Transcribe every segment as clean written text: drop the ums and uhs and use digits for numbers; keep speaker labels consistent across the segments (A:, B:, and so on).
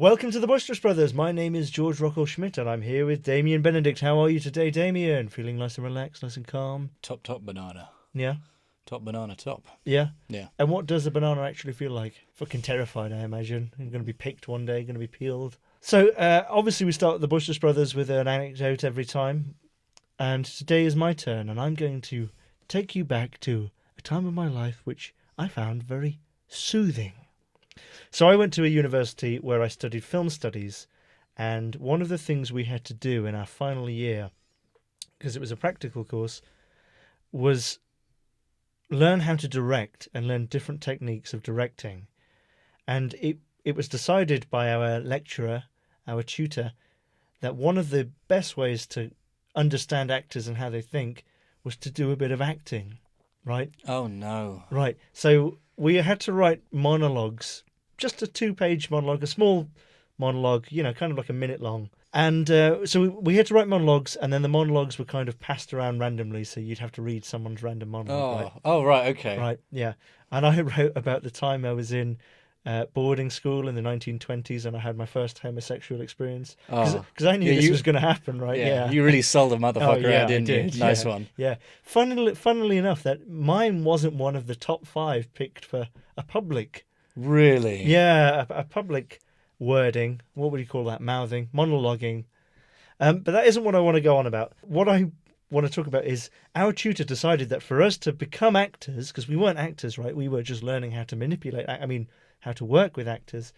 A: Welcome to the Boisterous Brothers. My name is George Rockall-Schmidt and I'm here with Damian Benedict. How are you today, Damian? Feeling nice and relaxed, nice and calm?
B: Top banana.
A: Yeah?
B: Top banana top.
A: Yeah?
B: Yeah.
A: And what does a banana actually feel like? Fucking terrified, I imagine. You're going to be picked one day, going to be peeled. So, obviously we start the Boisterous Brothers with an anecdote every time. And today is my turn and I'm going to take you back to a time of my life which I found very soothing. So I went to a university where I studied film studies, and one of the things we had to do in our final year, because it was a practical course, was learn how to direct and learn different techniques of directing. And it was decided by our lecturer, our tutor, that one of the best ways to understand actors and how they think was to do a bit of acting, right?
B: Oh, no.
A: Right. So we had to write monologues, just a 2-page monologue, a small monologue, kind of like a minute long. And so we had to write monologues, and then the monologues were kind of passed around randomly, so you'd have to read someone's random monologue. Right?
B: Oh, right, okay.
A: Right, yeah. And I wrote about the time I was in boarding school in the 1920s, and I had my first homosexual experience. Because I knew this was going to happen, right?
B: Yeah. You really sold the motherfucker out, didn't you? Nice one.
A: Yeah. Funnily enough, that mine wasn't one of the top 5 picked for a public.
B: Really?
A: Yeah, a public wording. What would you call that? Mouthing, monologuing. But that isn't what I want to go on about. What I want to talk about is our tutor decided that for us to become actors, because we weren't actors, right? We were just learning how to manipulate, how to work with actors.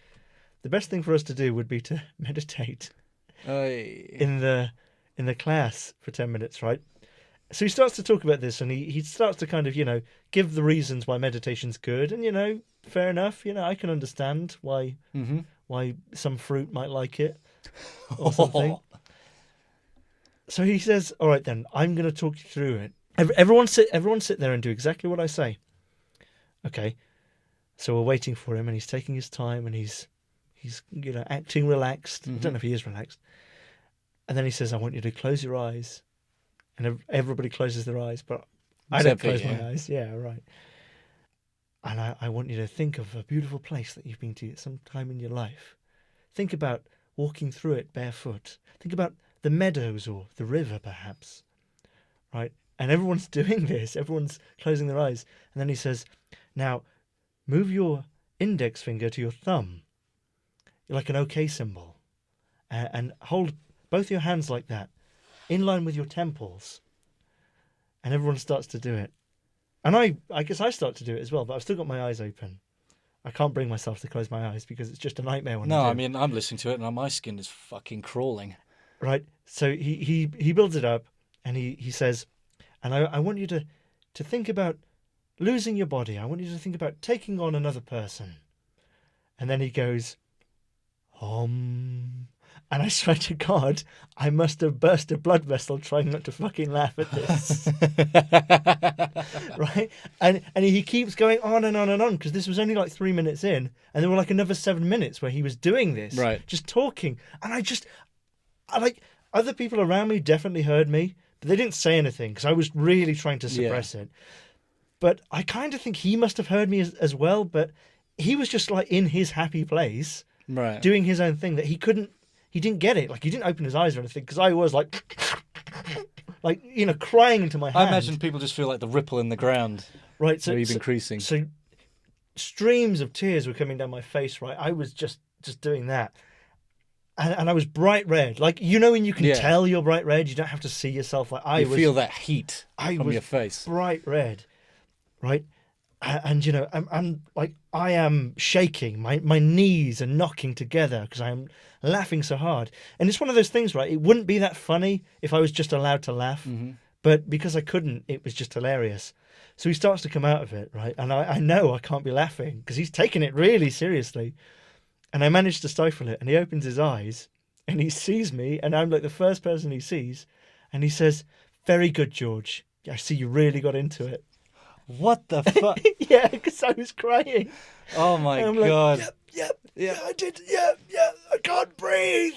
A: The best thing for us to do would be to meditate in the class for 10 minutes, right? So he starts to talk about this, and he starts to kind of, give the reasons why meditation's good, and, fair enough, I can understand why some fruit might like it or something. So he says, all right then, I'm going to talk you through it. Everyone sit there and do exactly what I say. Okay. So we're waiting for him, and he's taking his time, and he's acting relaxed. I don't know if he is relaxed. And then he says, I want you to close your eyes. And everybody closes their eyes, but I don't close my eyes. Yeah, right. And I want you to think of a beautiful place that you've been to at some time in your life. Think about walking through it barefoot. Think about the meadows or the river, perhaps. Right? And everyone's doing this. Everyone's closing their eyes. And then he says, now, move your index finger to your thumb, like an OK symbol. And hold both your hands like that, in line with your temples. And everyone starts to do it. And I guess I start to do it as well, but I've still got my eyes open. I can't bring myself to close my eyes because it's just a nightmare when I do.
B: I'm listening to it and my skin is fucking crawling.
A: Right. So he builds it up, and he says, and I want you to think about losing your body. I want you to think about taking on another person. And then he goes, And I swear to God, I must have burst a blood vessel trying not to fucking laugh at this. Right? And he keeps going on and on and on, because this was only like 3 minutes in, and there were like another 7 minutes where he was doing this.
B: Right.
A: Just talking. And I like, other people around me definitely heard me, but they didn't say anything because I was really trying to suppress it. But I kind of think he must have heard me as well, but he was just like in his happy place,
B: right,
A: doing his own thing that he didn't get it. Like, he didn't open his eyes or anything, because I was like, crying into my hand.
B: I imagine people just feel like the ripple in the ground.
A: Right. So
B: even increasing.
A: So streams of tears were coming down my face, right? I was just doing that. And I was bright red. Like, when you can tell you're bright red, you don't have to see yourself. Like,
B: you feel that heat from your face.
A: Bright red. Right. And I'm like, I am shaking. My knees are knocking together because I am laughing so hard. And it's one of those things, right? It wouldn't be that funny if I was just allowed to laugh. Mm-hmm. But because I couldn't, it was just hilarious. So he starts to come out of it, right? And I know I can't be laughing because he's taking it really seriously. And I managed to stifle it. And he opens his eyes and he sees me. And I'm like the first person he sees. And he says, "Very good, George. I see you really got into it."
B: What the fuck?
A: Yeah, because I was crying.
B: Oh my God.
A: Like, yep, I did, I can't breathe.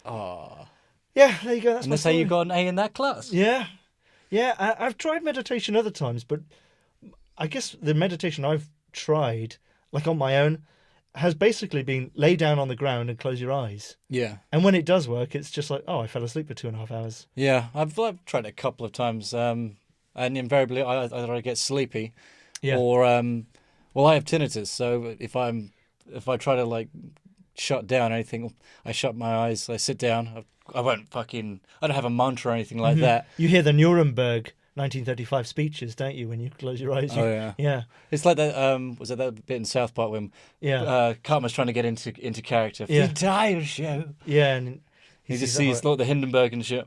B: Oh.
A: Yeah, there you go.
B: That's how you got an A in that class.
A: Yeah. I've tried meditation other times, but I guess the meditation I've tried, like on my own, has basically been lay down on the ground and close your eyes.
B: Yeah.
A: And when it does work, it's just like, oh, I fell asleep for 2.5 hours.
B: Yeah. I've tried it a couple of times, and invariably either I get sleepy,
A: Yeah.
B: or well, I have tinnitus, so if I try to like shut down anything, I shut my eyes, I sit down. I don't have a mantra or anything like that.
A: You hear the Nuremberg 1935 speeches, don't you, when you close your eyes?
B: Oh yeah.
A: Yeah.
B: It's like that. Was it that bit in South Park when Cartman's trying to get into character?
A: Yeah.
B: The entire show.
A: Yeah, and
B: He just sees like the Hindenburg and shit.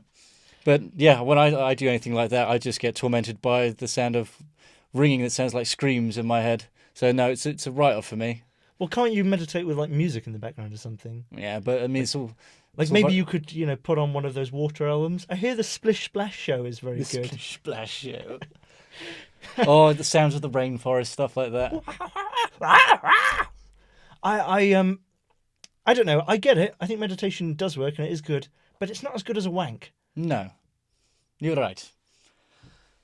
B: But yeah, when I do anything like that, I just get tormented by the sound of ringing that sounds like screams in my head. So no, it's a write-off for me.
A: Well, can't you meditate with like music in the background or something?
B: Yeah, but I mean, it's all
A: like maybe you could, put on one of those water albums. I hear the Splish Splash show is very
B: the
A: good.
B: Splish Splash show. Oh, the sounds of the rainforest, stuff like that.
A: I don't know. I get it. I think meditation does work and it is good, but it's not as good as a wank.
B: No, you're right.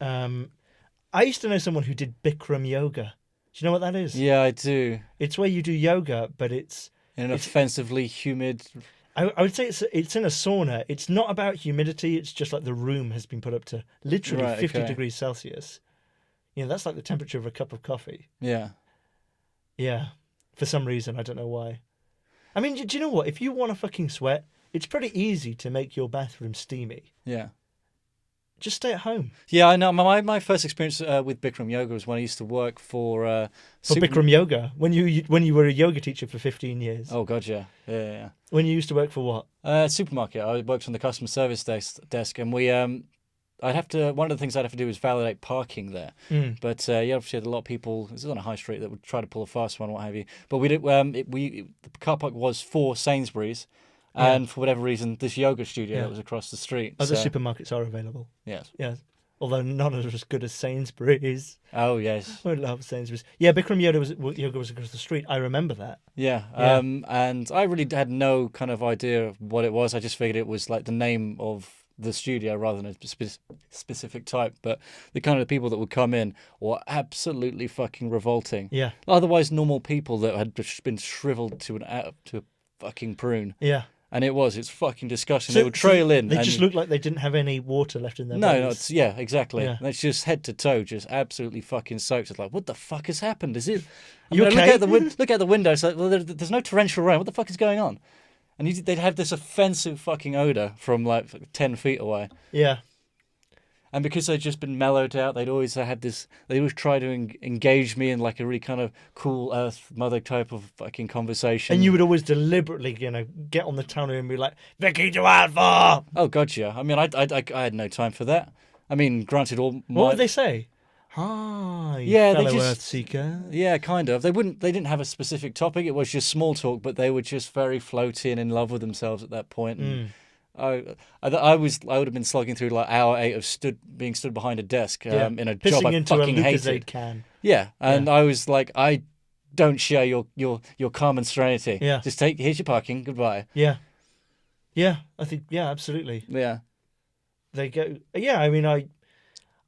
A: I used to know someone who did Bikram yoga. Do you know what that is?
B: Yeah, I do.
A: It's where you do yoga, but it's
B: in an offensively humid.
A: I would say it's in a sauna. It's not about humidity. It's just like the room has been put up to literally 50 degrees Celsius. That's like the temperature of a cup of coffee.
B: Yeah.
A: Yeah. For some reason, I don't know why. I mean, do you know what? If you want to fucking sweat, it's pretty easy to make your bathroom steamy.
B: Yeah.
A: Just stay at home.
B: Yeah, I know. My first experience with Bikram yoga was when I used to work for
A: Bikram yoga when you were a yoga teacher for 15 years.
B: Oh god, yeah.
A: When you used to work for what?
B: Supermarket. I worked on the customer service desk, and we one of the things I'd have to do was validate parking there. But obviously had a lot of people. This is on a high street that would try to pull a fast one, what have you. But we did. The car park was for Sainsbury's. And for whatever reason, this yoga studio that was across the street.
A: Other supermarkets are available.
B: Yes.
A: Yes. Although none are as good as Sainsbury's.
B: Oh, yes.
A: I love Sainsbury's. Yeah, Bikram yoga was across the street. I remember that.
B: Yeah. And I really had no kind of idea of what it was. I just figured it was like the name of the studio rather than a specific type. But the kind of people that would come in were absolutely fucking revolting.
A: Yeah.
B: Otherwise, normal people that had been shriveled to a fucking prune.
A: Yeah.
B: And it's fucking disgusting. They would trail in.
A: They just looked like they didn't have any water left in their bodies.
B: No, exactly.
A: Yeah.
B: And it's just head to toe, just absolutely fucking soaked. It's like, what the fuck has happened? Is it?
A: You okay?
B: Look out the window. It's like, well, there's no torrential rain. What the fuck is going on? And they'd have this offensive fucking odor from like 10 feet away.
A: Yeah.
B: And because they'd just been mellowed out, they'd always had this. They always try to engage me in like a really kind of cool Earth Mother type of fucking conversation.
A: And you would always deliberately, get on the counter and be like, "Vicky to Alpha."
B: Oh god, yeah. I mean, I had no time for that. I mean, granted,
A: What would they say? Hi, fellow Earth Seeker.
B: Yeah, kind of. They didn't have a specific topic. It was just small talk, but they were just very floaty and in love with themselves at that point. And I would have been slogging through like hour 8 of being stood behind a desk in a
A: pissing
B: job I
A: into
B: fucking
A: a
B: hated.
A: can.
B: Yeah, and I was like, I don't share your calm and serenity.
A: Yeah,
B: just here's your parking. Goodbye.
A: Yeah, I think absolutely.
B: Yeah,
A: they go. Yeah, I mean,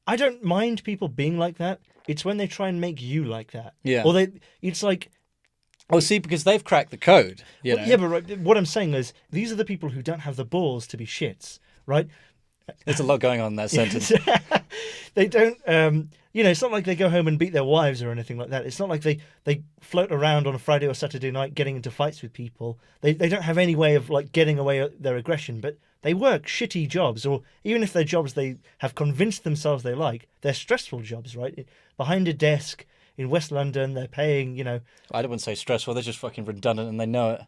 A: I don't mind people being like that. It's when they try and make you like that.
B: Yeah,
A: or it's like.
B: Oh, see, because they've cracked the code. You know?
A: Yeah, but what I'm saying is, these are the people who don't have the balls to be shits, right?
B: There's a lot going on in that sentence.
A: They don't, it's not like they go home and beat their wives or anything like that. It's not like they float around on a Friday or Saturday night getting into fights with people. They don't have any way of like getting away their aggression, but they work shitty jobs, or even if they're jobs they have convinced themselves they like, they're stressful jobs, right? Behind a desk in West London, they're paying,
B: I wouldn't say stressful, they're just fucking redundant and they know it.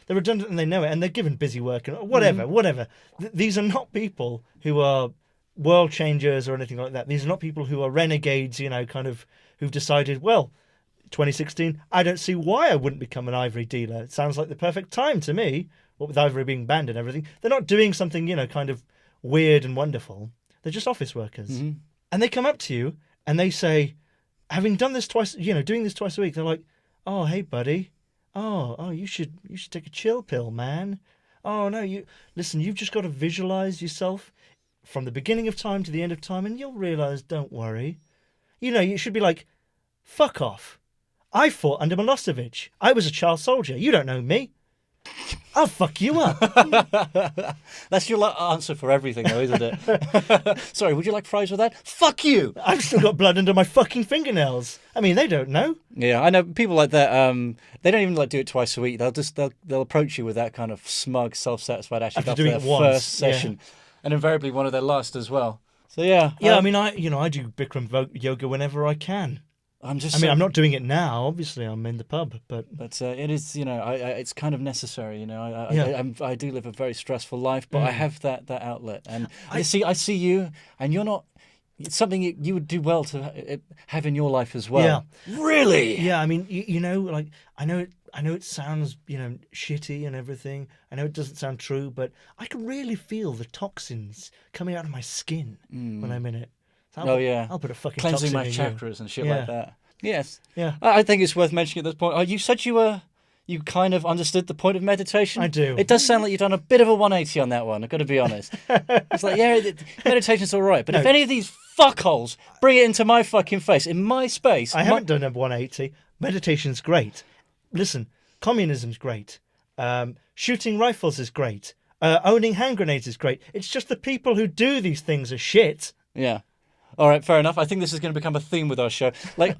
A: They're redundant and they know it, and they're given busy work and whatever. These are not people who are world changers or anything like that. These are not people who are renegades, who've decided, well, 2016, I don't see why I wouldn't become an ivory dealer. It sounds like the perfect time to me, what with ivory being banned and everything. They're not doing something, kind of weird and wonderful. They're just office workers. Mm-hmm. And they come up to you and they say, having done this twice, doing this twice a week, they're like, "Oh, hey, buddy. Oh, you should take a chill pill, man. Oh no, you've just got to visualize yourself from the beginning of time to the end of time, and you'll realize. Don't worry. You should be like, fuck off. I fought under Milosevic. I was a child soldier. You don't know me. I'll fuck you up.
B: That's your answer for everything, though, isn't it? Sorry, would you like fries with that? Fuck you!
A: I've still got blood under my fucking fingernails. I mean, they don't know.
B: Yeah, I know people like that. They don't even do it twice a week. They'll approach you with that kind of smug, self-satisfied attitude after
A: doing
B: their
A: it once,
B: first session, and invariably one of their last as well. So yeah,
A: I mean, I do Bikram yoga whenever I can. I'm not doing it now. Obviously, I'm in the pub, but
B: it is, it's kind of necessary. I do live a very stressful life, but I have that outlet, and I see you, and you're not. It's something you would do well to have in your life as well.
A: Yeah,
B: really.
A: Yeah, I mean, I know it sounds shitty and everything. I know it doesn't sound true, but I can really feel the toxins coming out of my skin when I'm in it. So I'll put a fucking
B: cleansing my
A: toxin in
B: chakras and shit like that. Yes.
A: Yeah.
B: I think it's worth mentioning at this point. You said you kind of understood the point of meditation.
A: I do.
B: It does sound like you've done a bit of a 180 on that one. I've got to be honest. It's like, meditation's all right, but if any of these fuckholes bring it into my fucking face, in my space,
A: I haven't done a 180. Meditation's great. Listen, communism's great. Shooting rifles is great. Owning hand grenades is great. It's just the people who do these things are shit.
B: Yeah. All right, fair enough. I think this is going to become a theme with our show. Like,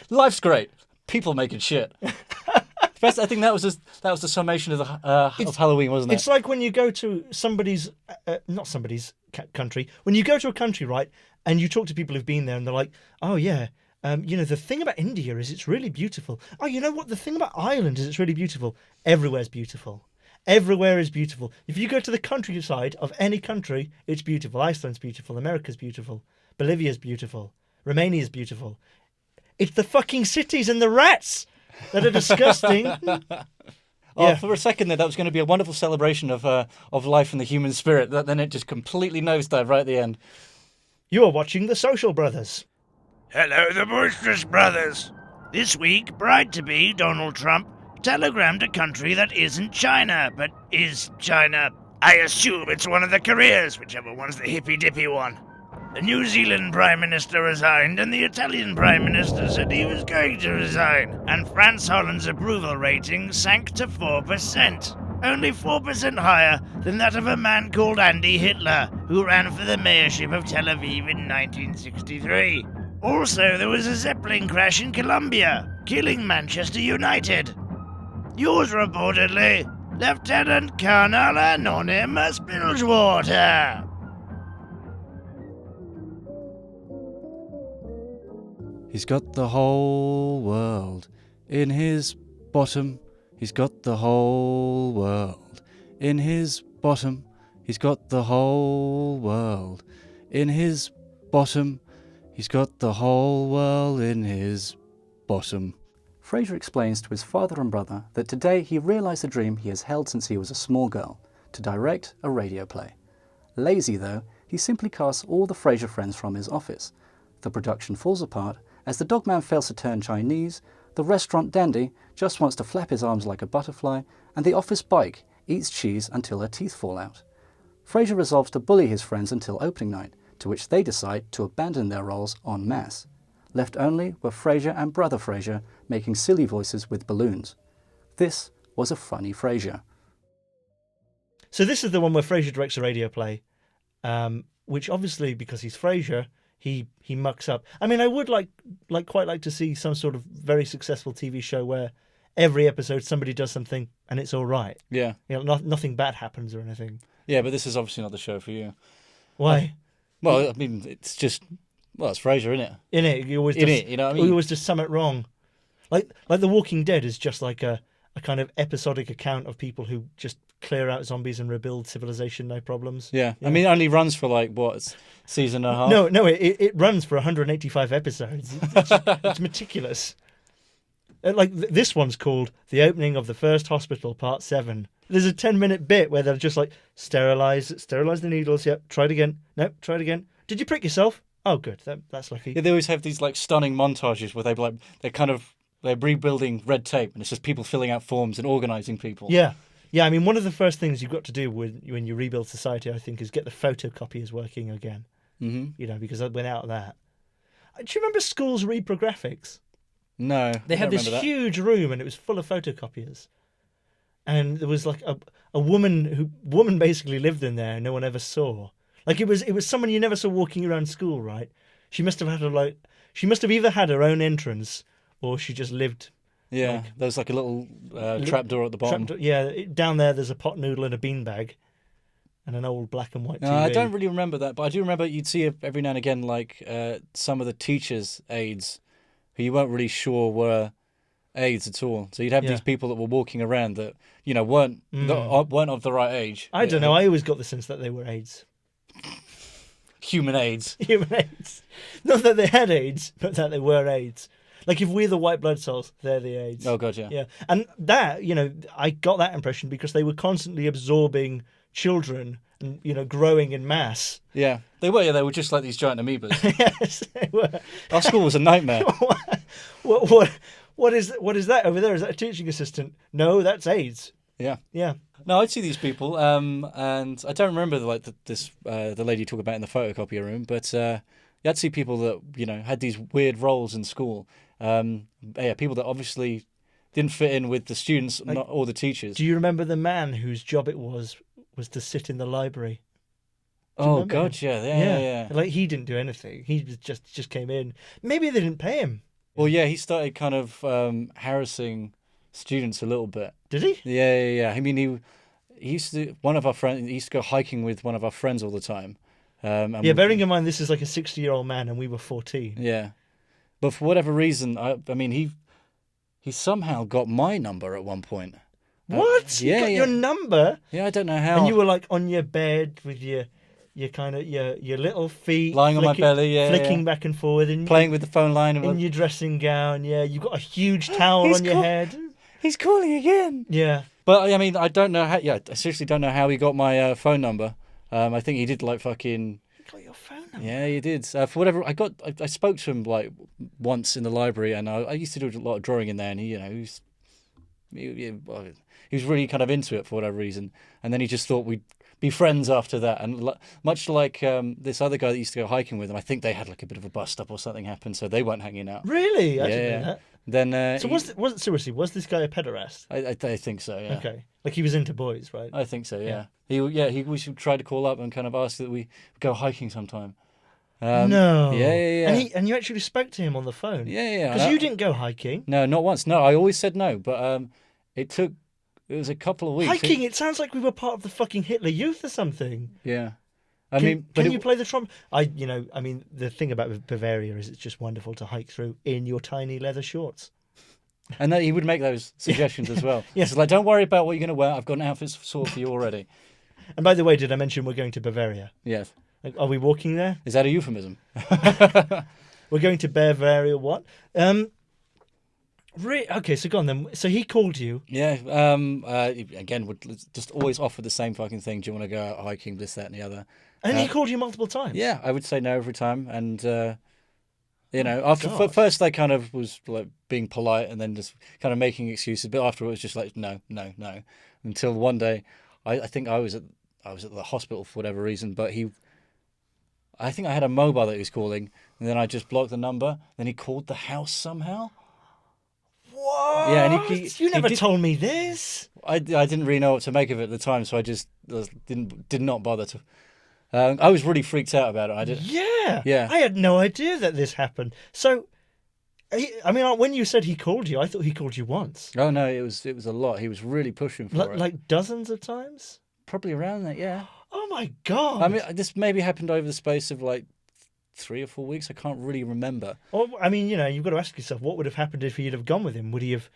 B: life's great. People making shit. I think that was the summation of Halloween, wasn't it?
A: It's like when you go to not somebody's country. When you go to a country, right, and you talk to people who've been there, and they're like, "Oh yeah, the thing about India is it's really beautiful. Oh, you know what? The thing about Ireland is it's really beautiful. Everywhere's beautiful. Everywhere is beautiful. If you go to the countryside of any country, it's beautiful. Iceland's beautiful. America's beautiful. Bolivia's beautiful. Romania's beautiful. It's the fucking cities and the rats that are disgusting."
B: For a second there, that was going to be a wonderful celebration of life and the human spirit. Then it just completely nosedived right at the end.
A: You are watching The Social Brothers.
C: Hello, the Boisterous Brothers. This week, bride-to-be Donald Trump telegrammed a country that isn't China, but is China. I assume it's one of the Koreas, whichever one's the hippy-dippy one. The New Zealand Prime Minister resigned, and the Italian Prime Minister said he was going to resign. And France Holland's approval rating sank to 4%. Only 4% higher than that of a man called Andy Hitler, who ran for the mayorship of Tel Aviv in 1963. Also, there was a Zeppelin crash in Colombia, killing Manchester United. Yours reportedly, Lieutenant-Colonel Anonymous Bilgewater.
B: He's got the whole world in his bottom. He's got the whole world in his bottom. He's got the whole world in his bottom. He's got the whole world in his bottom. Frasier explains to his father and brother that today he realised the dream he has held since he was a small girl, to direct a radio play. Lazy though, he simply casts all the Frasier friends from his office. The production falls apart as the dogman fails to turn Chinese, the restaurant dandy just wants to flap his arms like a butterfly, and the office bike eats cheese until her teeth fall out. Frasier resolves to bully his friends until opening night, to which they decide to abandon their roles en masse. Left only were Frasier and Brother Frasier making silly voices with balloons. This was a funny Frasier.
A: So this is the one where Frasier directs a radio play, which obviously, because he's Frasier, he mucks up. I mean, I would quite like to see some sort of very successful TV show where every episode somebody does something and it's all right.
B: Yeah.
A: Nothing bad happens or anything.
B: Yeah, but this is obviously not the show for you.
A: Why?
B: Well, I mean, it's just, it's Frasier, isn't it?
A: In it, he always does, you know what I mean? He always does something wrong. Like The Walking Dead is just like a kind of episodic account of people who just clear out zombies and rebuild civilization, no problems.
B: Yeah. I mean, it only runs for season and a half?
A: No, it runs for 185 episodes. It's meticulous. This one's called The Opening of the First Hospital, Part 7. There's a 10-minute bit where they're just sterilize the needles. Yep, try it again. Nope, try it again. Did you prick yourself? Oh, good. That's lucky.
B: Yeah, they always have these stunning montages where they're rebuilding red tape, and it's just people filling out forms and organising people.
A: Yeah. Yeah, I mean, one of the first things you've got to do when you rebuild society, I think, is get the photocopiers working again.
B: Mm-hmm.
A: Because without that. Do you remember school's reprographics?
B: No,
A: They
B: I
A: had
B: don't
A: this
B: remember that.
A: huge room, and it was full of photocopiers. And there was like a woman basically lived in there, and no one ever saw. Like it was someone you never saw walking around school, right? She must have had she must have either had her own entrance, or she just lived.
B: Yeah, there's like a little trapdoor at the bottom.
A: Down there, there's a pot noodle and a beanbag, and an old black and white TV.
B: No, I don't really remember that, but I do remember you'd see every now and again like some of the teachers' aides who you weren't really sure were aides at all. So you'd have these people that were walking around that weren't of the right age.
A: I don't know. I always got the sense that they were aides.
B: Human aides.
A: Human aides. Not that they had AIDS, but that they were aides. Like if we're the white blood cells, they're the aides.
B: Oh god, yeah.
A: Yeah, and that I got that impression because they were constantly absorbing children and growing in mass.
B: Yeah, they were. Yeah, they were just like these giant amoebas.
A: Yes, they were.
B: Our school was a nightmare.
A: What is that over there? Is that a teaching assistant? No, that's AIDS.
B: Yeah.
A: Yeah.
B: No, I'd see these people, and I don't remember the lady you talk about in the photocopier room, but I'd see people that had these weird roles in school. People that obviously didn't fit in with the students, not all the teachers.
A: Do you remember the man whose job it was to sit in the library?
B: Oh god, yeah.
A: Like he didn't do anything. He was just came in. Maybe they didn't pay him.
B: Well, yeah, he started kind of harassing students a little bit.
A: Did he?
B: Yeah. I mean, he used to. One of our friends. He used to go hiking with one of our friends all the time.
A: Bearing in mind this is like a 60-year-old man and we were 14.
B: Yeah, but for whatever reason, I mean, he somehow got my number at one point.
A: What? You got your number?
B: Yeah, I don't know how.
A: And you were like on your bed with your kind of your little feet
B: lying on my belly,
A: flicking back and forward, and
B: playing with the phone line
A: in your dressing gown. Yeah, you got a huge towel on your head.
B: He's calling again.
A: Yeah,
B: but I mean, I don't know how. Yeah, I seriously don't know how he got my phone number. I think he did like fucking.
A: He got your phone number.
B: Yeah, he did. For whatever, I spoke to him like once in the library, and I used to do a lot of drawing in there, and he was really kind of into it for whatever reason, and then he just thought we'd be friends after that, and much like this other guy that used to go hiking with him, I think they had like a bit of a bust up or something happened, so they weren't hanging out.
A: Really? I didn't know that.
B: Then
A: so was this guy a pederast?
B: I think so. Yeah.
A: Okay, like he was into boys, right?
B: I think so. Yeah. We should try to call up and kind of ask that we go hiking sometime.
A: No.
B: Yeah.
A: And you actually spoke to him on the phone.
B: Yeah.
A: Because you didn't go hiking.
B: No, not once. No, I always said no, but it was a couple of weeks.
A: Hiking. It sounds like we were part of the fucking Hitler Youth or something.
B: Yeah.
A: Can you play the trumpet? The thing about Bavaria is it's just wonderful to hike through in your tiny leather shorts.
B: And he would make those suggestions as well.
A: Yes.
B: It's like, don't worry about what you're going to wear. I've got an outfit sorted for you already.
A: And by the way, did I mention we're going to Bavaria?
B: Yes.
A: Like, are we walking there?
B: Is that a euphemism?
A: We're going to Bavaria. What? Okay, so go on then. So he called you.
B: Yeah. Again, would just always offer the same fucking thing. Do you want to go out hiking? This, that, and the other.
A: And he called you multiple times.
B: Yeah, I would say no every time, and after first they kind of was like being polite and then just kind of making excuses, but after it was just like no, until one day, I think I was at the hospital for whatever reason, but I think I had a mobile that he was calling, and then I just blocked the number. Then he called the house somehow.
A: What?
B: Yeah, and
A: you never told me this.
B: I didn't really know what to make of it at the time, so I just did not bother to. I was really freaked out about it. Yeah.
A: I had no idea that this happened. So, when you said he called you, I thought he called you once.
B: Oh no, it was a lot. He was really pushing for it.
A: Like dozens of times?
B: Probably around that, yeah.
A: Oh my God.
B: I mean, this maybe happened over the space of like 3 or 4 weeks. I can't really remember.
A: Well, I mean, you've got to ask yourself, what would have happened if you'd have gone with him? Would he have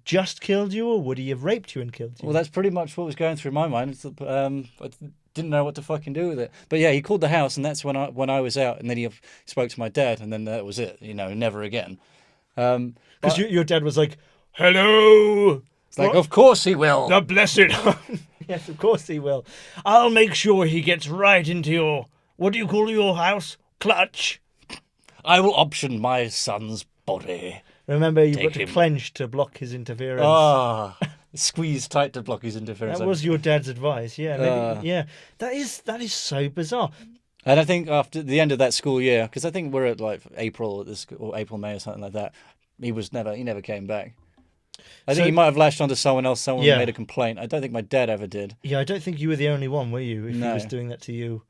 A: just killed you, or would he have raped you and killed you?
B: Well, that's pretty much what was going through my mind. I didn't know what to fucking do with it. But yeah, he called the house, and that's when I was out, and then he spoke to my dad, and then that was it. Never again.
A: Because your dad was like, "Hello."
B: It's like, of course he will.
A: The blessed. Yes, of course he will. I'll make sure he gets right into your, what do you call your house? Clutch.
B: I will option my son's body.
A: Remember, you've got to clench to block his interference.
B: Squeeze tight to block his interference.
A: That was your dad's advice. Yeah, maybe, yeah. That is so bizarre.
B: And I think after the end of that school year, because I think we're at like April, or April, May or something like that, he never came back. I
A: So-
B: think he might have lashed onto someone else. Someone
A: Yeah.
B: made a complaint. I don't think my dad ever did.
A: Yeah, I don't think you were the only one, were you? If he
B: No.
A: was doing that to you.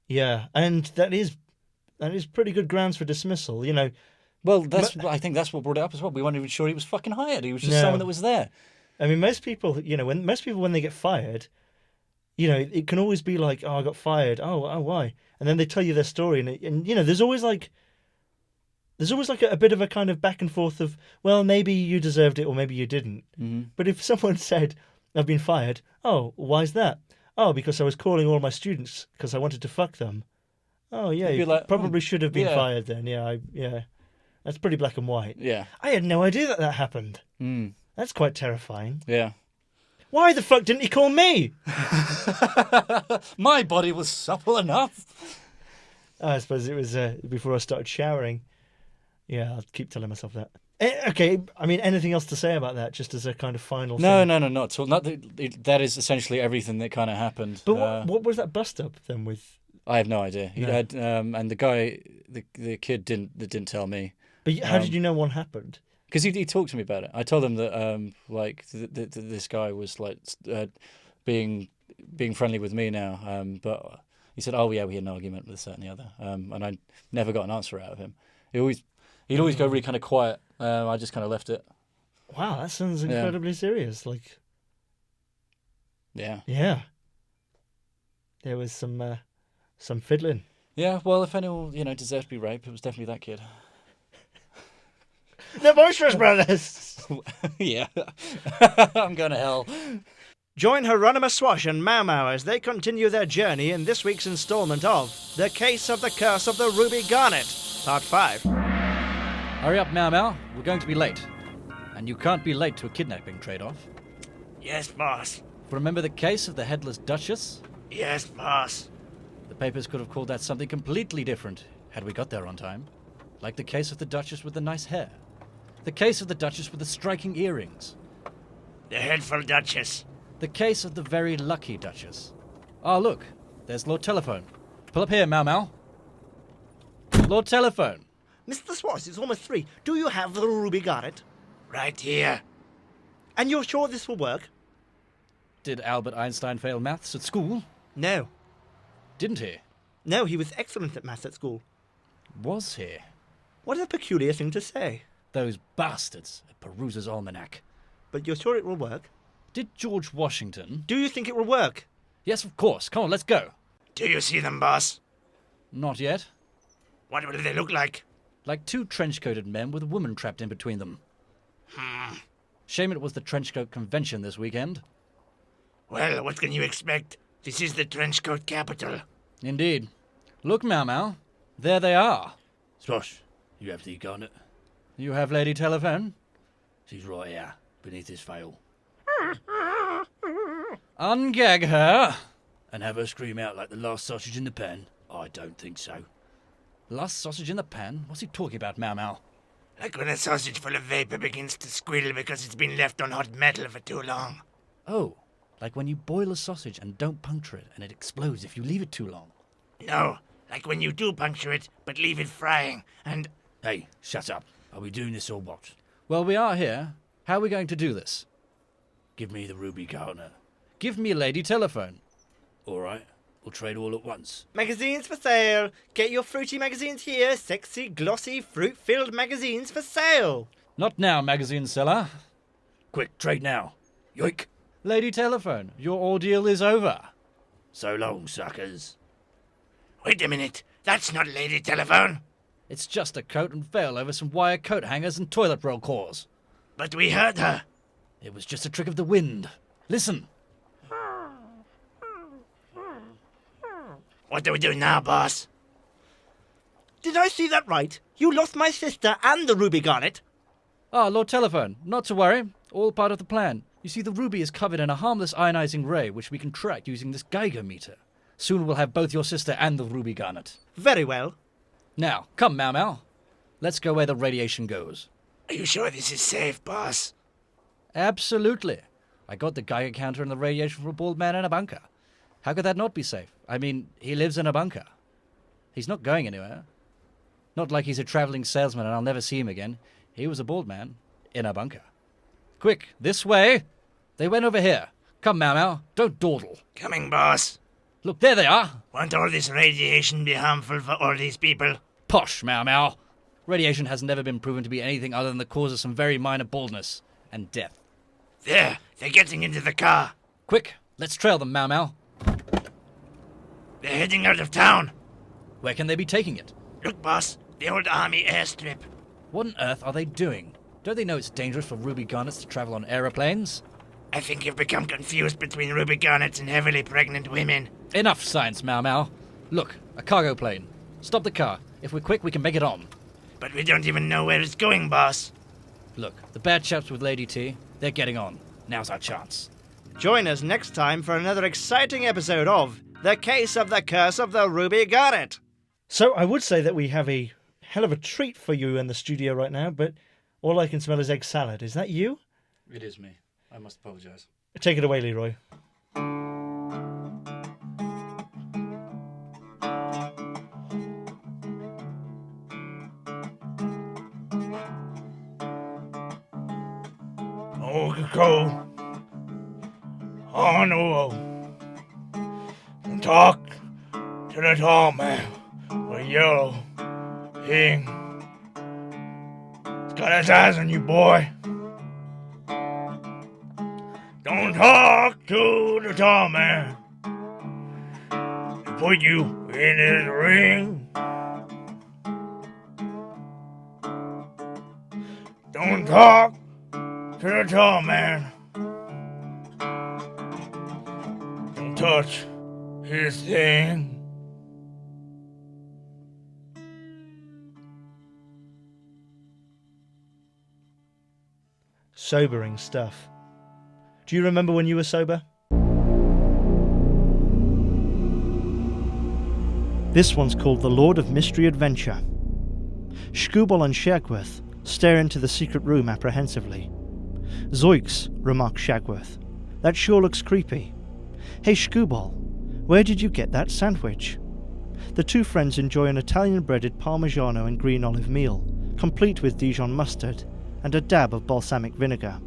A: Yeah, and that is pretty good grounds for dismissal. You know,
B: Well, I think that's what brought it up as well. We weren't even sure he was fucking hired. He was just
A: No.
B: someone that was there.
A: I mean, most people, when they get fired, it can always be like, oh, I got fired. Oh, why? And then they tell you their story, and there's always like a bit of a kind of back and forth of, well, maybe you deserved it or maybe you didn't.
B: Mm-hmm.
A: But if someone said, I've been fired, oh, why's that? Oh, because I was calling all my students because I wanted to fuck them. Oh, yeah,
B: You'd be
A: you
B: like,
A: probably should have been
B: yeah.
A: fired then. Yeah. That's pretty black and white.
B: Yeah.
A: I had no idea that happened.
B: Mm.
A: That's quite terrifying.
B: Yeah.
A: Why the fuck didn't he call me?
B: My body was supple enough.
A: I suppose it was before I started showering. Yeah, I'll keep telling myself that. Okay, I mean, anything else to say about that, just as a kind of final
B: No,
A: thing?
B: not at all. That is essentially everything that kind of happened.
A: But what was that bust up then with...
B: I have no idea. He
A: No.
B: had, and the guy, the kid didn't tell me.
A: But how did you know one happened?
B: Because he talked to me about it. I told him that this guy was like being friendly with me now. But he said, "Oh yeah, we had an argument with this, that, and the other." And I never got an answer out of him. He'd always go really kind of quiet. I just kind of left it.
A: Wow, that sounds incredibly serious. Like,
B: Yeah.
A: There was some fiddling.
B: Yeah. Well, if anyone deserved to be raped, it was definitely that kid.
A: The Boisterous Brothers!
B: Yeah. I'm going to hell.
A: Join Hieronymus Swash and Mau Mau as they continue their journey in this week's instalment of The Case of the Curse of the Ruby Garnet, Part 5.
B: Hurry up, Mau Mau. We're going to be late. And you can't be late to a kidnapping trade-off.
C: Yes, boss.
B: Remember the case of the headless Duchess?
C: Yes, boss.
B: The papers could have called that something completely different had we got there on time. Like the case of the Duchess with the nice hair. The case of the Duchess with the striking earrings.
C: The headful Duchess.
B: The case of the very lucky Duchess. Ah, look. There's Lord Telephone. Pull up here, Mau Mau. Lord Telephone.
A: Mr. Swash, it's almost 3. Do you have the Ruby Garnet?
C: Right here.
A: And you're sure this will work?
B: Did Albert Einstein fail maths at school?
A: No.
B: Didn't he?
A: No, he was excellent at maths at school.
B: Was he?
A: What a peculiar thing to say.
B: Those bastards at Perusa's Almanac.
A: But you're sure it will work?
B: Did George Washington?
A: Do you think it will work?
B: Yes, of course. Come on, let's go.
C: Do you see them, boss?
B: Not yet.
C: What do they look like?
B: Like 2 trench-coated men with a woman trapped in between them. Shame it was the trenchcoat convention this weekend.
C: Well, what can you expect? This is the trenchcoat capital.
B: Indeed. Look, Mau Mau. There they are.
D: Swash, you have the Garnet?
B: You have Lady Telephone?
D: She's right here, beneath this veil.
B: Ungag her.
D: And have her scream out like the last sausage in the pan? I don't think so.
B: Last sausage in the pan? What's he talking about, Mau Mau?
C: Like when a sausage full of vapor begins to squeal because it's been left on hot metal for too long.
B: Oh, like when you boil a sausage and don't puncture it and it explodes if you leave it too long.
C: No, like when you do puncture it, but leave it frying, and...
D: Hey, shut up. Are we doing this or what?
B: Well, we are here. How are we going to do this?
D: Give me the Ruby Garnet.
B: Give me Lady Telephone.
D: All right, we'll trade all at once.
A: Magazines for sale. Get your fruity magazines here. Sexy, glossy, fruit-filled magazines for sale.
B: Not now, magazine seller.
D: Quick, trade now. Yoik.
B: Lady Telephone, your ordeal is over.
D: So long, suckers.
C: Wait a minute, that's not Lady Telephone.
B: It's just a coat and veil over some wire coat hangers and toilet roll cores.
C: But we heard her.
B: It was just a trick of the wind. Listen.
C: What do we do now, boss?
A: Did I see that right? You lost my sister and the Ruby Garnet.
B: Ah, Lord Telephone, not to worry. All part of the plan. You see, the ruby is covered in a harmless ionizing ray, which we can track using this Geiger meter. Soon we'll have both your sister and the Ruby Garnet.
A: Very well.
B: Now, come, Mau Mau. Let's go where the radiation goes.
C: Are you sure this is safe, boss?
B: Absolutely. I got the Geiger counter and the radiation from a bald man in a bunker. How could that not be safe? I mean, he lives in a bunker. He's not going anywhere. Not like he's a travelling salesman and I'll never see him again. He was a bald man in a bunker. Quick, this way. They went over here. Come, Mau Mau, don't dawdle.
C: Coming, boss.
B: Look, there they are.
C: Won't all this radiation be harmful for all these people?
B: Posh, Mau Mau. Radiation has never been proven to be anything other than the cause of some very minor baldness and death.
C: There, they're getting into the car.
B: Quick, let's trail them, Mau Mau.
C: They're heading out of town.
B: Where can they be taking it?
C: Look, boss, the old army airstrip.
B: What on earth are they doing? Don't they know it's dangerous for ruby garnets to travel on aeroplanes?
C: I think you've become confused between ruby garnets and heavily pregnant women.
B: Enough science, Mau Mau. Look, a cargo plane. Stop the car. If we're quick, we can make it on.
C: But we don't even know where it's going, boss.
B: Look, the bad chaps with Lady T, they're getting on. Now's our chance.
A: Join us next time for another exciting episode of The Case of the Curse of the Ruby Garnet. So I would say that we have a hell of a treat for you in the studio right now, but all I can smell is egg salad. Is that you?
B: It is me. I must apologize.
A: Take it away, Leroy.
C: Oh, go on the wall and talk to the tall man with yellow thing. It's got its eyes on you, boy. Don't talk to the tall man. Put you in his ring. Don't talk to the tall man. Don't touch his thing.
A: Sobering stuff. Do you remember when you were sober? This one's called The Lord of Mystery Adventure. Scubal and Shagworth stare into the secret room apprehensively. Zoiks, remarks Shagworth. That sure looks creepy. Hey Scubal, where did you get that sandwich? The two friends enjoy an Italian-breaded Parmigiano and green olive meal, complete with Dijon mustard and a dab of balsamic vinegar.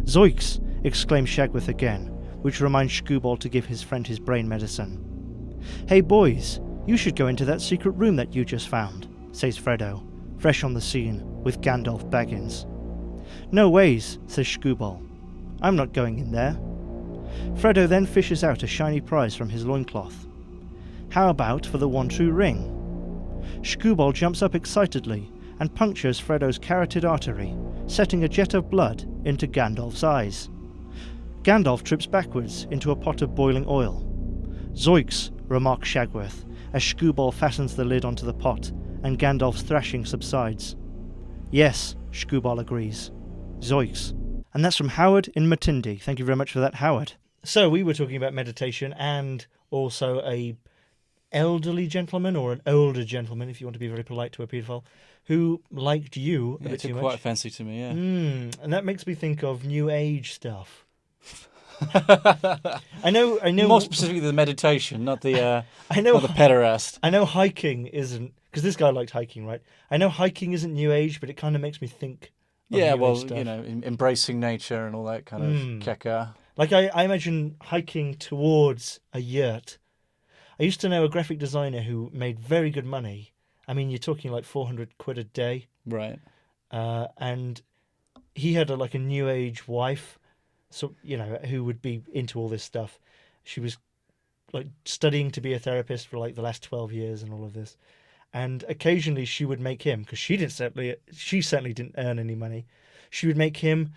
A: Zoiks, exclaims Shagworth again, which reminds Scubal to give his friend his brain medicine. Hey boys, you should go into that secret room that you just found, says Freddo, fresh on the scene, with Gandalf Baggins. No ways, says Scubal. I'm not going in there. Freddo then fishes out a shiny prize from his loincloth. How about for the one true ring? Scubal jumps up excitedly and punctures Freddo's carotid artery, setting a jet of blood into Gandalf's eyes. Gandalf trips backwards into a pot of boiling oil. Zoiks, remarks Shagworth, as Scubal fastens the lid onto the pot and Gandalf's thrashing subsides. Yes, Scubal agrees. Zoiks. And that's from Howard in Matindi. Thank you very much for that, Howard. So we were talking about meditation and also a elderly gentleman, or an older gentleman, if you want to be very polite to a paedophile, who liked you a bit too much.
B: Quite fancy to me, yeah.
A: And that makes me think of New Age stuff. I know.
B: More specifically, the meditation, not the
A: not the
B: pederast.
A: I know hiking isn't, because this guy liked hiking, right? I know hiking isn't New Age, but it kind of makes me think.
B: Yeah,
A: well, stuff.
B: Embracing nature and all that kind of keka.
A: Like I imagine hiking towards a yurt. I used to know a graphic designer who made very good money. I mean, you're talking like 400 quid a day,
B: right?
A: And he had a New Age wife. So, who would be into all this stuff. She was studying to be a therapist for the last 12 years and all of this. And occasionally she would make him, because she certainly didn't earn any money. She would make him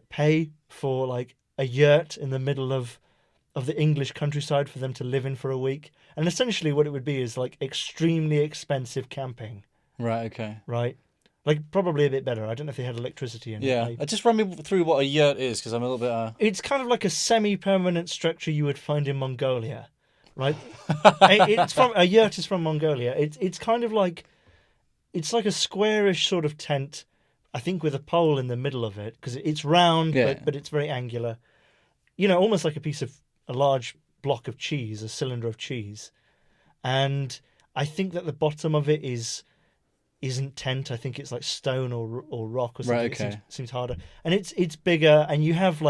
A: pay for a yurt in the middle of the English countryside for them to live in for a week. And essentially what it would be is extremely expensive camping.
B: Right, okay.
A: Right? Probably a bit better. I don't know if they had electricity in it.
B: Yeah, just run me through what a yurt is, because I'm a little bit...
A: It's kind of like a semi-permanent structure you would find in Mongolia, right? A yurt is from Mongolia. It's kind of it's like a squarish sort of tent, I think with a pole in the middle of it, because it's round, but it's very angular. Almost like a large block of cheese, a cylinder of cheese. And I think that the bottom of it is isn't tent. I think it's like stone or rock or something.
B: Right,
A: It
B: okay.
A: seems harder, and it's bigger, and you have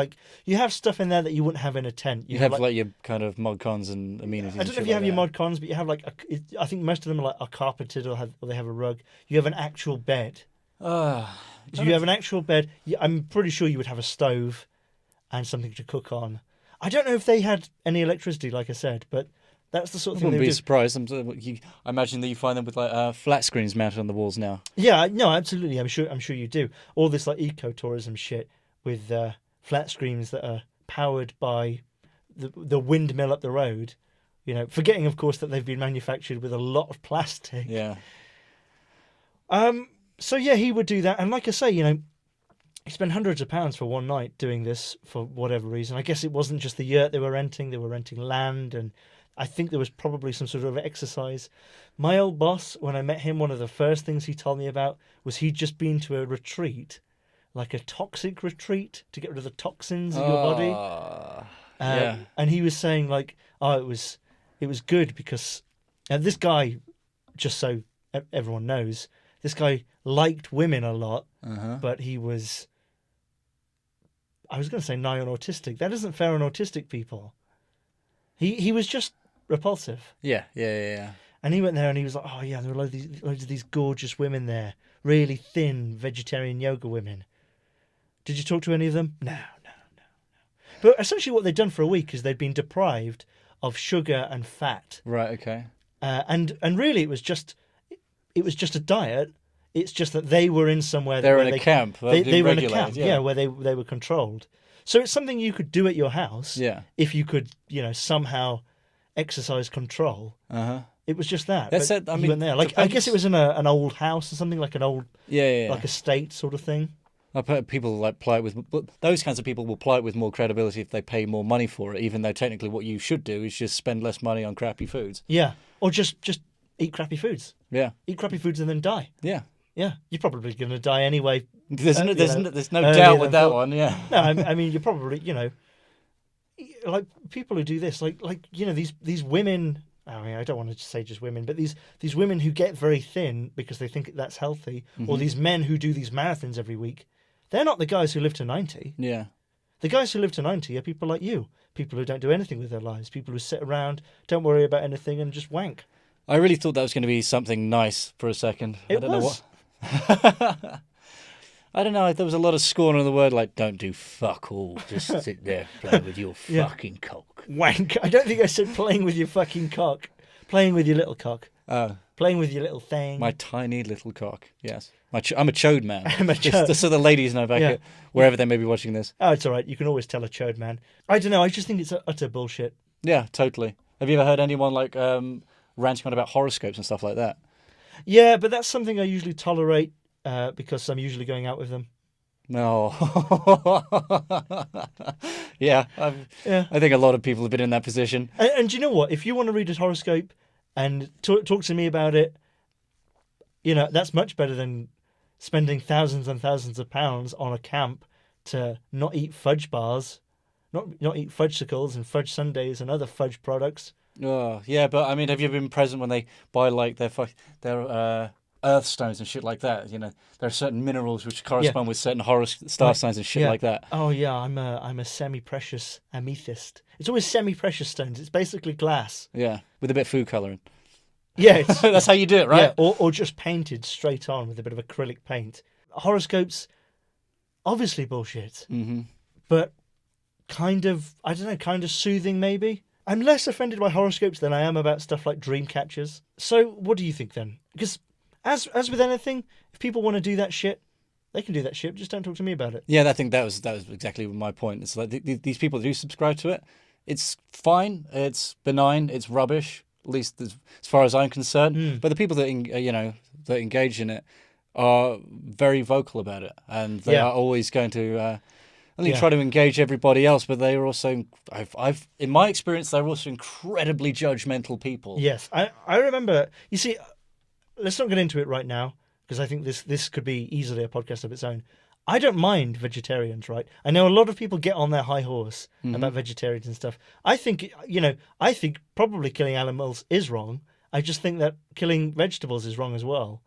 A: stuff in there that you wouldn't have in a tent.
B: You have like your kind of mod cons and amenities.
A: I don't know if you have your mod cons, but you have I think most of them are carpeted or they have a rug. You have an actual bed. Do you have an actual bed? I'm pretty sure you would have a stove and something to cook on. I don't know if they had any electricity, like I said, but that's the sort of
B: I
A: thing
B: wouldn't
A: they
B: be
A: do.
B: surprised. I imagine that you find them with like flat screens mounted on the walls now.
A: Yeah, no, absolutely. I'm sure you do. All this like ecotourism shit with flat screens that are powered by the windmill up the road. Forgetting of course that they've been manufactured with a lot of plastic.
B: Yeah.
A: So yeah, he would do that, and like I say, he spent hundreds of pounds for one night doing this for whatever reason. I guess it wasn't just the yurt they were renting; they were renting land, and I think there was probably some sort of exercise. My old boss, when I met him, one of the first things he told me about was he'd just been to a retreat, like a toxic retreat to get rid of the toxins in your body.
B: Yeah.
A: And he was saying like, oh, it was good because this guy, just so everyone knows, this guy liked women a lot, but he was, I was going to say nigh on autistic. That isn't fair on autistic people. He was just repulsive.
B: Yeah.
A: And he went there and he was like, oh yeah, there were loads of these gorgeous women there, really thin vegetarian yoga women. Did you talk to any of them? No. But essentially what they'd done for a week is they'd been deprived of sugar and fat.
B: Right. Okay.
A: And really it was just a diet. It's just that they were in somewhere.
B: They were in a camp.
A: They were in a camp, where they were controlled. So it's something you could do at your house.
B: Yeah.
A: If you could, somehow exercise control. It was just that.
B: That's it. I mean,
A: went there. Like I guess it was in an old house or something, like an old, like estate sort of thing.
B: People like ply it with those kinds of people will ply it with more credibility if they pay more money for it. Even though technically, what you should do is just spend less money on crappy foods.
A: Yeah, or just eat crappy foods.
B: Yeah,
A: eat crappy foods and then die.
B: Yeah.
A: Yeah, you're probably going to die anyway.
B: There's no doubt with that one. Yeah.
A: No, I mean you're probably like people who do this, like these women. I mean, I don't want to say just women, but these women who get very thin because they think that's healthy, or these men who do these marathons every week. They're not the guys who live to 90.
B: Yeah.
A: The guys who live to 90 are people like you, people who don't do anything with their lives, people who sit around, don't worry about anything, and just wank.
B: I really thought that was going to be something nice for a second.
A: I
B: don't know what. I don't know. There was a lot of scorn on the word, like, don't do fuck all. Just sit there, play with your fucking cock.
A: Wank. I don't think I said playing with your fucking cock. Playing with your little cock. Playing with your little thing.
B: My tiny little cock, yes. I'm a chode man.
A: I'm a chode.
B: Just so the ladies know back at wherever they may be watching this.
A: Oh, it's all right. You can always tell a chode man. I don't know. I just think it's utter bullshit.
B: Yeah, totally. Have you ever heard anyone like ranting on about horoscopes and stuff like that?
A: Yeah, but that's something I usually tolerate because I'm usually going out with them.
B: No. Yeah. I think a lot of people have been in that position.
A: And you know what? If you want to read a horoscope and talk to me about it, that's much better than spending thousands and thousands of pounds on a camp to not eat fudge bars, not eat fudgesicles and fudge sundaes and other fudge products.
B: Oh, yeah, but I mean, have you been present when they buy like their earth stones and shit like that? There are certain minerals which correspond with certain star signs and shit like that.
A: Oh yeah, I'm a semi-precious amethyst. It's always semi-precious stones. It's basically glass.
B: Yeah, with a bit of food colouring.
A: Yeah,
B: that's how you do it, right?
A: Yeah, or just painted straight on with a bit of acrylic paint. Horoscopes, obviously bullshit, but kind of soothing maybe. I'm less offended by horoscopes than I am about stuff like dream catchers. So what do you think then? Because as with anything, if people want to do that shit, they can do that shit. Just don't talk to me about it.
B: Yeah, I think that was exactly my point. It's like these people that do subscribe to it, it's fine, it's benign, it's rubbish, at least as far as I'm concerned. But the people that that engage in it are very vocal about it, and they are always going to try to engage everybody else. But they are also, in my experience, they're also incredibly judgmental people.
A: Yes, I remember. You see, let's not get into it right now because I think this could be easily a podcast of its own. I don't mind vegetarians, right? I know a lot of people get on their high horse about vegetarians and stuff. I think probably killing animals is wrong. I just think that killing vegetables is wrong as well.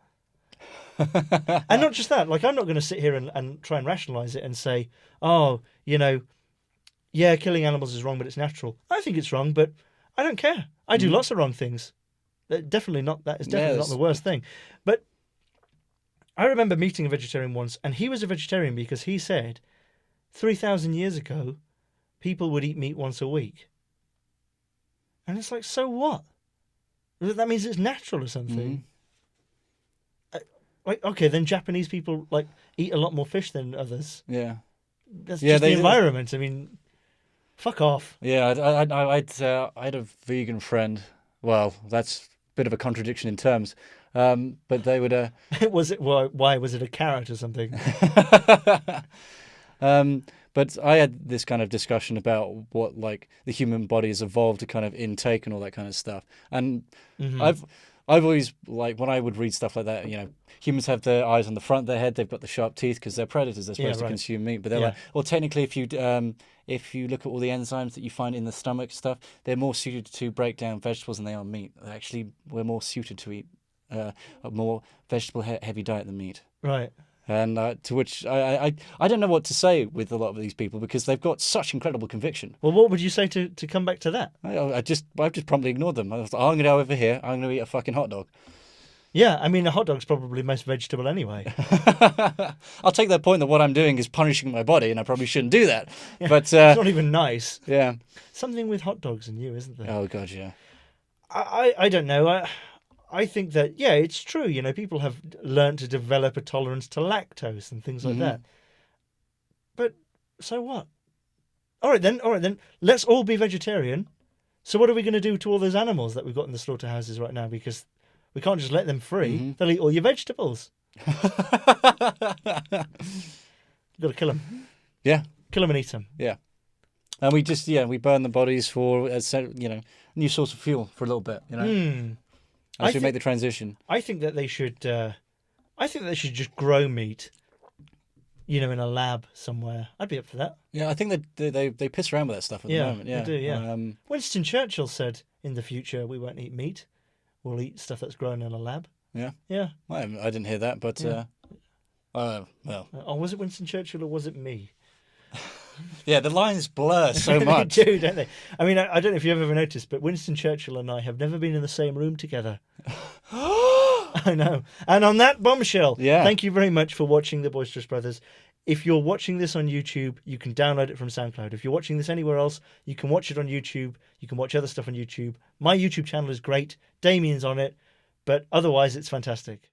A: And not just that, like, I'm not going to sit here and try and rationalize it and say, oh, yeah, killing animals is wrong, but it's natural. I think it's wrong, but I don't care. I do lots of wrong things. That is definitely not the worst thing. But I remember meeting a vegetarian once, and he was a vegetarian because he said 3,000 years ago, people would eat meat once a week. And it's like, so what? That means it's natural or something. Like, okay, then Japanese people like eat a lot more fish than others.
B: Yeah.
A: That's just the environment. I mean, fuck off.
B: Yeah, I had a vegan friend. Well, that's a bit of a contradiction in terms. But they would...
A: Why? Was it a carrot or something?
B: But I had this kind of discussion about what, like, the human body has evolved to kind of intake and all that kind of stuff. And I've always, like, when I would read stuff like that, humans have their eyes on the front of their head, they've got the sharp teeth because they're predators, they're supposed to consume meat. But they're like, well, technically, if you look at all the enzymes that you find in the stomach stuff, they're more suited to break down vegetables than they are meat. Actually, we're more suited to eat a more vegetable-heavy diet than meat.
A: Right.
B: And to which I don't know what to say with a lot of these people because they've got such incredible conviction.
A: Well, what would you say to come back to that?
B: I've just promptly ignored them. I was like, I'm going to go over here. I'm going to eat a fucking hot dog.
A: Yeah, I mean, a hot dog's probably most vegetable anyway.
B: I'll take that point that what I'm doing is punishing my body, and I probably shouldn't do that.
A: Yeah,
B: but
A: it's not even nice.
B: Yeah.
A: Something with hot dogs in you, isn't there?
B: Oh god, yeah.
A: I don't know. I think that, yeah, it's true. People have learned to develop a tolerance to lactose and things like that. But so what? All right then. Let's all be vegetarian. So what are we going to do to all those animals that we've got in the slaughterhouses right now? Because we can't just let them free. They'll eat all your vegetables. You've got to kill them.
B: Yeah.
A: Kill them and eat them.
B: Yeah. And we burn the bodies for, new source of fuel for a little bit, As we make the transition.
A: I think that they should. I think they should just grow meat. In a lab somewhere. I'd be up for that.
B: Yeah, I think they piss around with that stuff at the moment. Yeah,
A: they do. Yeah. Winston Churchill said, "In the future, we won't eat meat. We'll eat stuff that's grown in a lab."
B: Yeah.
A: Yeah.
B: I didn't hear that, but well.
A: Was it Winston Churchill or was it me?
B: Yeah, the lines blur so much.
A: They do, don't they? I mean, I don't know if you've ever noticed, but Winston Churchill and I have never been in the same room together. I know. And on that bombshell, thank you very much for watching The Boisterous Brothers. If you're watching this on YouTube, you can download it from SoundCloud. If you're watching this anywhere else, you can watch it on YouTube. You can watch other stuff on YouTube. My YouTube channel is great. Damian's on it. But otherwise, it's fantastic.